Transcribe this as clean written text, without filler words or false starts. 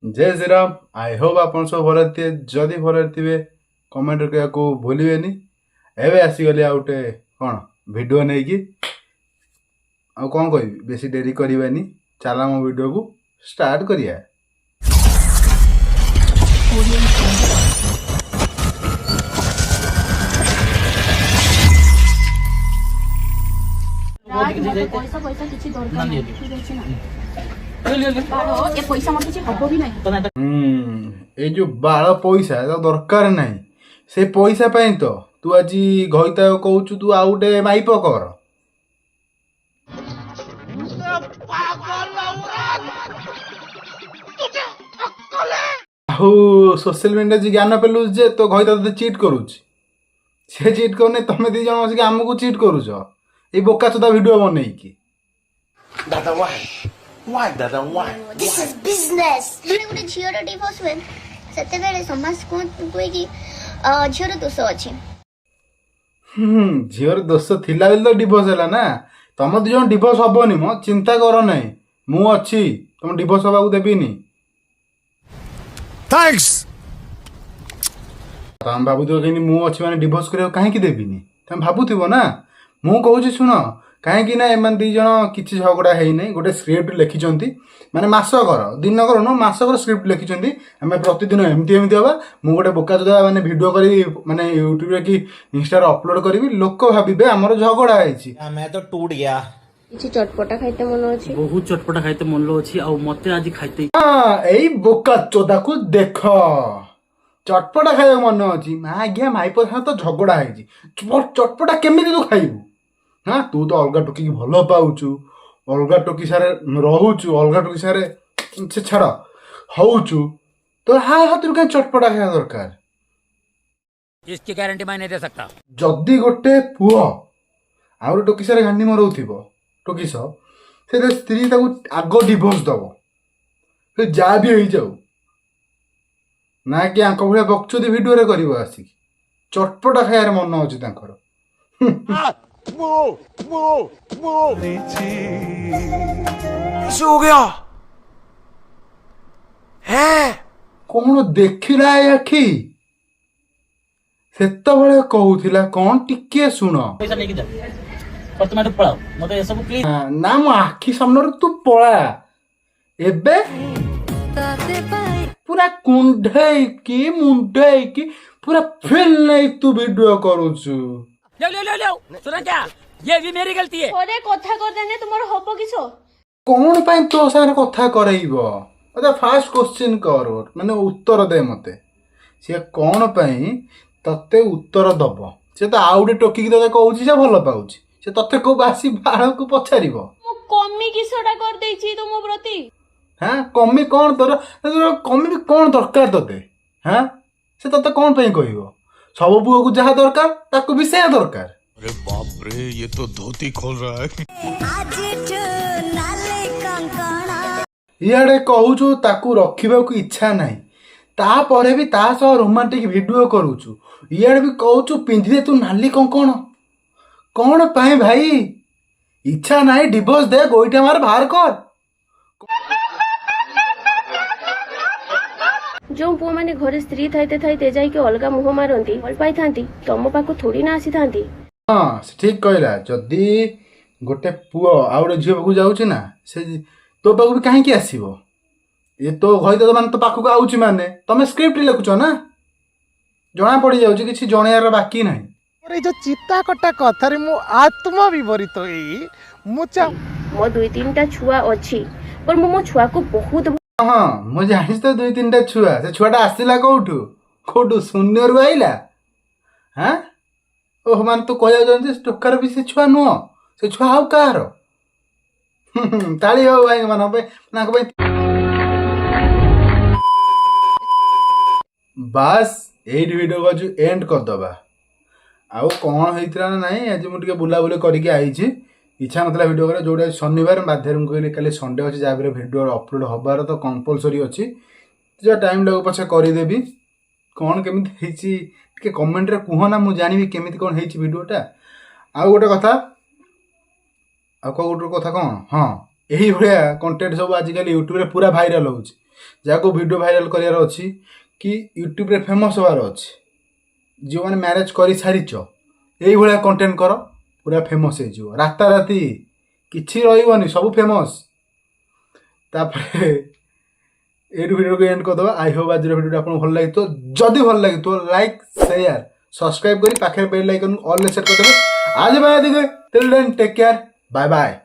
जय Shri Ram. I hope आप सब भल थे। जदि भल थे कमेंट करने को भूलें। एवं आसीगली आ गए कौन वीडियो नहीं कि आ कौन कह बेसी डेरी करवानी चला मो वीडियो को स्टार्ट करिया। पैसा पैसा किसी दरकार नहीं ठीक अछि ना ये पैसा मत किसी हबो भी नहीं ए जो बाल पैसा दरकार नहीं से पैसा पाई तो तू आज घईता कहू तू आउ गए माइप कर सोशल मीडिया जी ज्ञान पेलु जे तो घईता तो चीट करूछ से चीट करने तमे दी जण बसिक हमको चीट करूछ ए बोका चोदा वीडियो बनै की दादा why दादा why this is business ଗୋଟେ ଝିଅର ଡିଭୋର୍ସ ହୁଏ ସେତେବେଳେ ସମାଜ କୁହେ କି ଝିଅର ଦୋଷ ଅଛି। झीर दोष थिला बेले तो डिभोर्स है ना। तुम दी जन डिभोर्स हेनी मो चिंता कर ना मु अच्छी तुम डिभोर्स हवा देवीनि। थैंक्स तुम भावुथ कहीं मु अच्छी मैंने डिभोर्स कर कहीं देवीनि तुम भावुव ना। मु कहूँ शुण कहीं एम दी जन किसी झगड़ा है नहीं गोटे स्क्रिप्ट लिखिं माने मासकर दिन कर न मासकर स्क्रिप्ट लिखिं आम प्रतिदिन एमती एमती हाँ मुझे गोटे बोका चोदा मैंने भिडियो करी माने यूट्यूब रे कि इंस्टा अपलोड करी लोक भावे आमर झगड़ा है। मैं तो टूट गया किछि चटपटा खाइते मन अछि बहुत चटपटा खाइते मन अछि आ मते आज खाइते हाँ एई बोका चोदा को देख चटपटा खाइबा मन अछि मां आज्ञा माइप तो झगड़ा है चटपटा केमिति तू खाइबू। हाँ तू तो अलग टोकी भल पाचु अलग टोकी सारे रोचु अलग टोकी सारे से छाड़ होचु तो हाथ कहीं चटपटा खाया दरकार। इसकी गारंटी मैं नहीं दे सकता। जदि गोटे पुओ आउ टोकी सारे गांडी मरऊ टोकी से स्त्री आग डिभोर्स दब से जा भी हो जाऊ ना कि आंक भाया बक्चोदी भिडियो कर आसिक चटपटा खायार मन अच्छी हो गया है कौन देखला आखि से कहूला कौन टिके शुण पैसा लेके जा पर तुम पळाओ मते ए सब प्लीज ना मो आखि सामने तू पळा एबे पूरा कुंढई की मुंडई की पूरा फेल नहीं तू वीडियो करूछु। ले सुना क्या ये भी मेरी गलती है। थोड़े कथा कर देने तुमर हबो किछो कौन पाई तो सारे कथा करइबो अदा फास्ट क्वेश्चन कर माने उत्तर दे मते से कौन पाई तते उत्तर दब से तो आउडे टोकी की तते कहूची से भल पाउची से तते को बासी बाळ को पछारिबो मु कमी किछोटा कर देछि तुम प्रति। हां कमी कौन तोर कमी भी कौन दरकार तते हां से तते कौन पाई कहइबो सब बुआ को जहा दरकार ताको भी से दरकार। अरे बाप रे ये तो धोती खोल रहा है। इे कहूचु ताकू रखा इच्छा ना तापर भी ता सह रोमांटिक वीडियो करूचु इे भी कहूचु पिंधि दे तू नाली कंकण कौन पाए भाई इच्छा ना डिवोर्स दे गोईठा मार बाहर कर। जो पुआ माने घरे स्त्री थाइते थाइते जाइके अलगा मुह मारंती भल पाई थांती तम पाखु थोड़ी ना आसी थांती। हाँ ठीक कहला जदि गोटे पुओ आ गोटे झील पाक जाऊँ ना से तो पाक भी कहीं आसो ये तो घई तो मान तो पाखक आउची माने तमे स्क्रिप्ट लिखुच ना जना पड़ जाऊँ कि जनार बाकी ना जो चिता कटा कथारे मु आत्मा विवरित होई मुचा मो दुई तीनटा छुआ अछि पर मो छुआ को बहुत हाँ मुझे जानी तो दुई तीन छुआ से छुआटा आसला कौटू कौटू शून्य रू आईला हाँ ओह मान तू कह टोकार भी से छुआ नुह से छुआ आउ कहार ताली हो भाई मान बास एट वीडियो को जो एंड करदबा आउ कौन होता ना ना आज मुझे बुलाबुली करके आई इच्छा मतलब वीडियो कर जोटा शनिवार बाध्य कहली कल संडे अच्छे जहाँ वीडियो अपलोड हबार तो कंपलसरी अच्छी जो टाइम लगे पछे करदेवी कौन केमी कमेंट रे कह ना मुझे जानी केमी कौन है वीडियोटा आउ गोटे कथा आ गोटे कथा कौन हाँ यही भाया कंटेंट सब आजिकल यूट्यूब रे पूरा भाइराल होउछि जहाँ वीडियो भाइराल करार अच्छी कि यूट्यूब रे फेमस होवार अच्छे जो मैंने मैरेज कर सारीच यही भाया कंटेंट कर पूरा फेमस हो राता राति किसी रही सब फेमस तापर ये वीडियो को एंड करदे आई होप आज वीडियो आपको भल लगी तो जदि भल लगी तो लाइक शेयर सब्सक्राइब करी पाखे बेल आइकन ऑल सेट करदे आज bye take care bye bye.